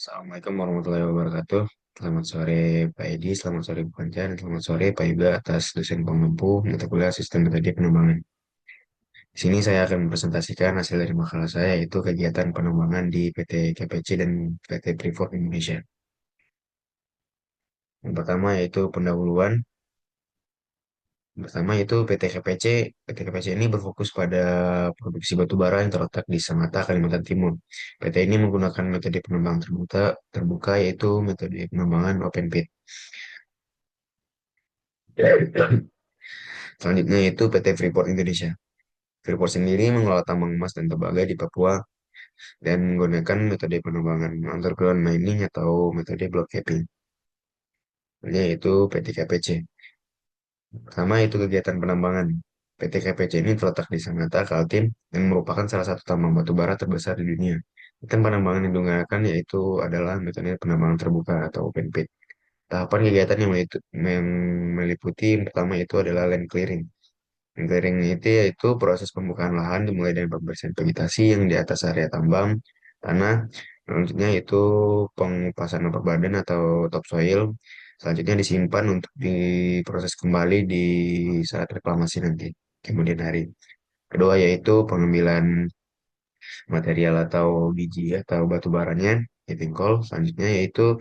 Assalamualaikum warahmatullahi wabarakatuh. Selamat sore Pak Edi, selamat sore Bu Kanca, dan selamat sore Pak Yuga atas dosen pengampu mata kuliah sistem metode pengembangan. Di sini saya akan mempresentasikan hasil dari makalah saya, yaitu kegiatan pengembangan di PT KPC dan PT Freeport Indonesia. Yang pertama yaitu pendahuluan. Pertama itu PT KPC. PT KPC ini berfokus pada produksi batu bara yang terletak di Sangatta, Kalimantan Timur. PT ini menggunakan metode pengembangan terbuka yaitu metode pengembangan open pit. Selanjutnya yaitu PT Freeport Indonesia. Freeport sendiri mengelola tambang emas dan tembaga di Papua dan menggunakan metode pengembangan underground mining atau metode block caving, yaitu PT KPC. Pertama itu kegiatan penambangan. PT KPC ini terletak di Sangatta, Kaltim, dan merupakan salah satu tambang batu bara terbesar di dunia. Kegiatan penambangan yang digunakan yaitu adalah metode penambangan terbuka atau open pit. Tahapan kegiatan yang meliputi yang pertama itu adalah land clearing. Clearing itu yaitu proses pembukaan lahan dimulai dari pembersihan vegetasi yang di atas area tambang, tanah. Selanjutnya itu pengupasan upper badan atau topsoil. Selanjutnya disimpan untuk diproses kembali di saat reklamasi nanti, kemudian hari. Kedua yaitu pengambilan material atau biji atau batu baranya, heating coal. Selanjutnya yaitu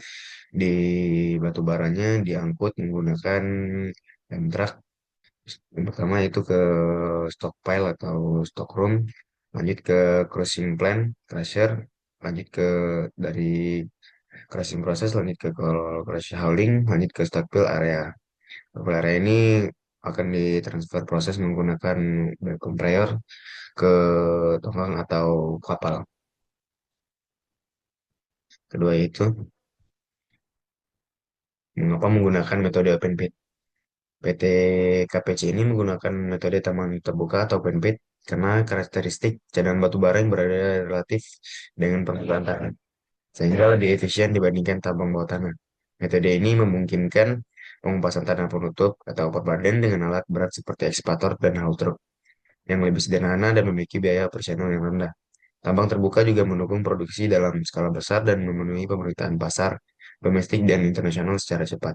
di batu baranya diangkut menggunakan dump truck. Yang pertama itu ke stockpile atau stockroom, lanjut ke crushing plant, crusher, lanjut ke dari crushing proses, lanjut ke crush hauling, lanjut ke stockpile area. Stockpile area ini akan ditransfer proses menggunakan belt conveyor ke tongkang atau kapal. Kedua itu, mengapa menggunakan metode open pit? PT KPC ini menggunakan metode tambang terbuka atau open pit karena karakteristik cadangan batu bara yang berada relatif dengan permukaan tanah, sehingga lebih efisien dibandingkan tambang bawah tanah. Metode ini memungkinkan pengupasan tanah penutup atau perbadan dengan alat berat seperti ekskavator dan haul truk yang lebih sederhana dan memiliki biaya operasional yang rendah. Tambang terbuka juga mendukung produksi dalam skala besar dan memenuhi permintaan pasar domestik dan internasional secara cepat.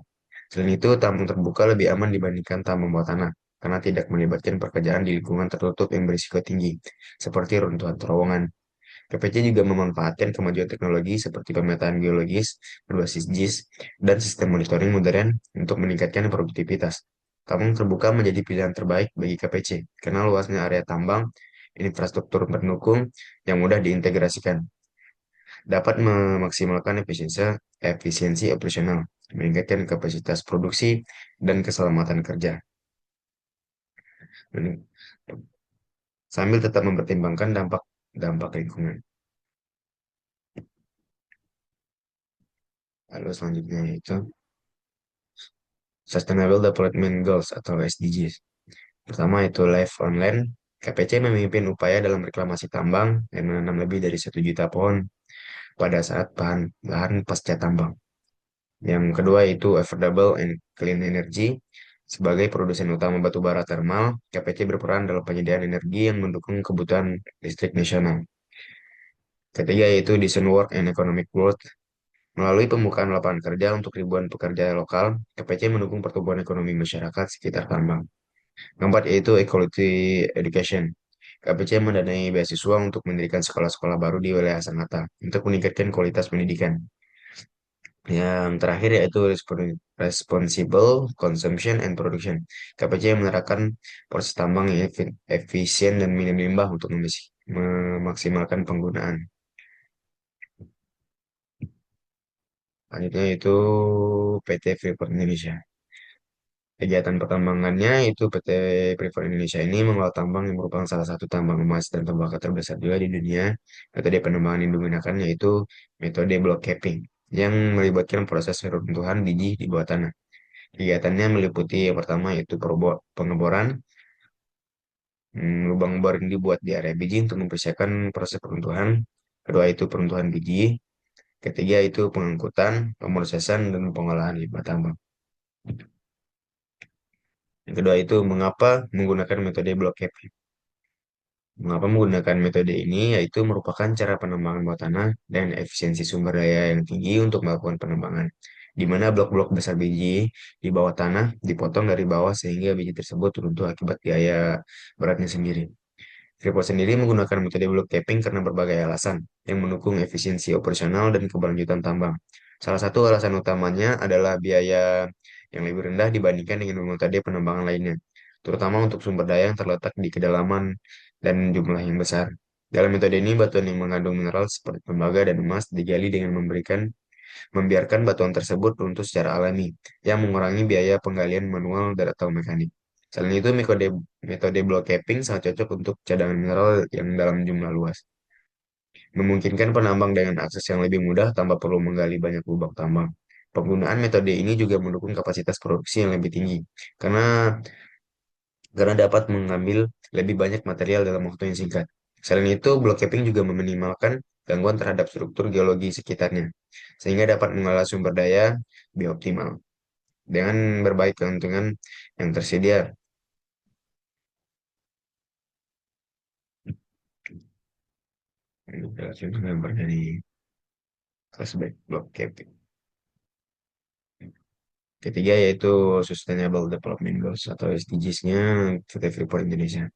Selain itu, tambang terbuka lebih aman dibandingkan tambang bawah tanah karena tidak melibatkan pekerjaan di lingkungan tertutup yang berisiko tinggi, seperti runtuhan terowongan. KPC juga memanfaatkan kemajuan teknologi seperti pemetaan geologis berbasis JIS dan sistem monitoring modern untuk meningkatkan produktivitas. Tambang terbuka menjadi pilihan terbaik bagi KPC karena luasnya area tambang, infrastruktur pendukung yang mudah diintegrasikan, dapat memaksimalkan efisiensi operasional, meningkatkan kapasitas produksi, dan keselamatan kerja, sambil tetap mempertimbangkan dampak dampak lingkungan. Lalu selanjutnya itu Sustainable Development Goals atau SDGs. Pertama itu Life on Land. KPC memimpin upaya dalam reklamasi tambang dan menanam lebih dari 1 juta pohon pada saat lahan pasca tambang. Yang kedua itu Affordable and Clean Energy. Sebagai produsen utama batu bara termal, KPC berperan dalam penyediaan energi yang mendukung kebutuhan listrik nasional. Ketiga yaitu Decent Work and Economic Growth. Melalui pembukaan lapangan kerja untuk ribuan pekerja lokal, KPC mendukung pertumbuhan ekonomi masyarakat sekitar tambang. Keempat yaitu Equality Education. KPC mendanai beasiswa untuk mendirikan sekolah-sekolah baru di wilayah Sangatta untuk meningkatkan kualitas pendidikan. Yang terakhir yaitu Responsible Consumption and Production. KPC menerapkan proses tambang yang efisien dan minim limbah untuk memaksimalkan penggunaan. Selanjutnya itu PT Freeport Indonesia. Kegiatan pertambangannya itu PT Freeport Indonesia ini mengelola tambang yang merupakan salah satu tambang emas dan tembaga terbesar juga di dunia. Metode penambangan yang digunakan yaitu metode block caving yang melibatkan proses reruntuhan biji di bawah tanah. Kegiatannya meliputi yang pertama yaitu pengeboran. Lubang bor ini dibuat di area biji untuk mempersiapkan proses peruntuhan. Kedua itu peruntuhan biji. Ketiga itu pengangkutan, pemrosesan, dan pengolahan limbah tambang. Yang kedua itu mengapa menggunakan metode block caving. Mengapa menggunakan metode ini? Yaitu merupakan cara penambangan bawah tanah dan efisiensi sumber daya yang tinggi untuk melakukan penambangan, di mana blok-blok besar biji di bawah tanah dipotong dari bawah sehingga biji tersebut runtuh akibat gaya beratnya sendiri. Freeport sendiri menggunakan metode block caving karena berbagai alasan yang mendukung efisiensi operasional dan keberlanjutan tambang. Salah satu alasan utamanya adalah biaya yang lebih rendah dibandingkan dengan metode penambangan lainnya, terutama untuk sumber daya yang terletak di kedalaman dan jumlah yang besar. Dalam metode ini, batuan yang mengandung mineral seperti tembaga dan emas digali dengan membiarkan batuan tersebut runtuh secara alami, yang mengurangi biaya penggalian manual dan atau mekanik. Selain itu, metode block caving sangat cocok untuk cadangan mineral yang dalam jumlah luas, memungkinkan penambang dengan akses yang lebih mudah tanpa perlu menggali banyak lubang tambang. Penggunaan metode ini juga mendukung kapasitas produksi yang lebih tinggi, karena dapat mengambil lebih banyak material dalam waktu yang singkat. Selain itu, block caving juga meminimalkan gangguan terhadap struktur geologi sekitarnya, sehingga dapat mengolah sumber daya lebih optimal dengan berbagai keuntungan yang tersedia. Ini berhasil gambar dari flashback block caving. Ketiga yaitu Sustainable Development Goals atau SDGs-nya PT Freeport Indonesia.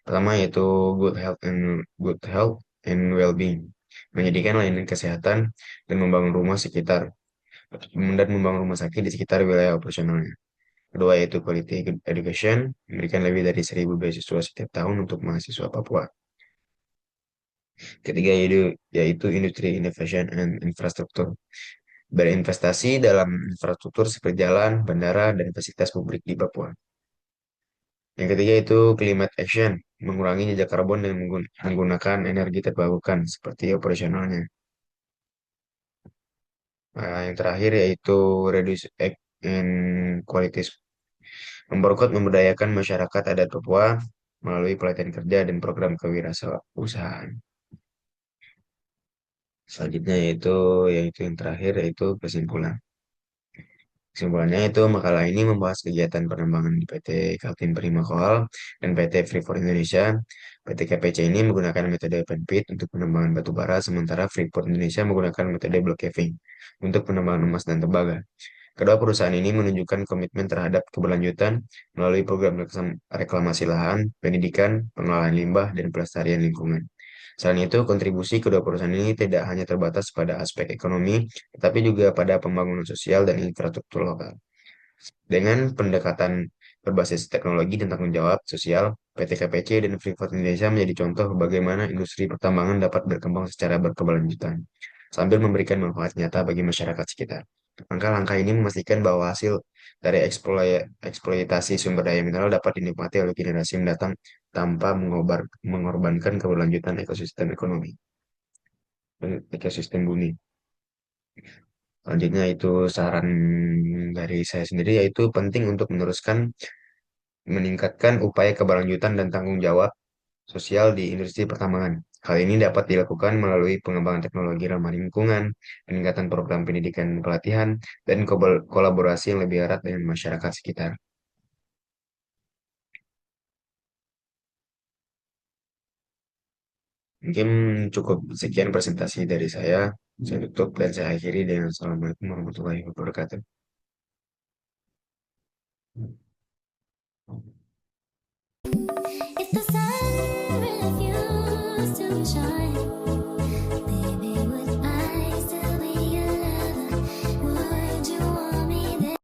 Pertama yaitu Good Health and Well-being, menyediakan layanan kesehatan dan membangun rumah sekitar dan membangun rumah sakit di sekitar wilayah operasionalnya. Kedua yaitu Quality Education, memberikan lebih dari 1.000 beasiswa setiap tahun untuk mahasiswa Papua. Ketiga yaitu Industri Innovation and Infrastructure, berinvestasi dalam infrastruktur seperti jalan, bandara, dan fasilitas publik di Papua. Yang ketiga itu Climate Action, mengurangi jejak karbon dengan menggunakan energi terbarukan seperti operasionalnya. Nah, yang terakhir yaitu Reduce Inequalities, memperkuat memberdayakan masyarakat adat Papua melalui pelatihan kerja dan program kewirausahaan. Selanjutnya yaitu yang terakhir yaitu kesimpulan. Kesimpulannya itu makalah ini membahas kegiatan penambangan di PT Kaltim Prima Coal dan PT Freeport Indonesia. PT KPC ini menggunakan metode open pit untuk penambangan batu bara, sementara Freeport Indonesia menggunakan metode block caving untuk penambangan emas dan tembaga. Kedua perusahaan ini menunjukkan komitmen terhadap keberlanjutan melalui program reklamasi lahan, pendidikan, pengolahan limbah, dan pelestarian lingkungan. Selain itu, kontribusi kedua perusahaan ini tidak hanya terbatas pada aspek ekonomi, tetapi juga pada pembangunan sosial dan infrastruktur lokal. Dengan pendekatan berbasis teknologi dan tanggung jawab sosial, PT KPC dan Freeport Indonesia menjadi contoh bagaimana industri pertambangan dapat berkembang secara berkeberlanjutan, sambil memberikan manfaat nyata bagi masyarakat sekitar. Langkah-langkah ini memastikan bahwa hasil dari eksploitasi sumber daya mineral dapat dinikmati oleh generasi mendatang tanpa mengorbankan keberlanjutan ekosistem ekonomi dan ekosistem bumi. Selanjutnya itu saran dari saya sendiri yaitu penting untuk meningkatkan upaya keberlanjutan dan tanggung jawab sosial di industri pertambangan. Hal ini dapat dilakukan melalui pengembangan teknologi ramah lingkungan, peningkatan program pendidikan dan pelatihan, dan kolaborasi yang lebih erat dengan masyarakat sekitar. Mungkin cukup sekian presentasi dari saya. Saya tutup dan saya akhiri dengan Assalamualaikum warahmatullahi wabarakatuh.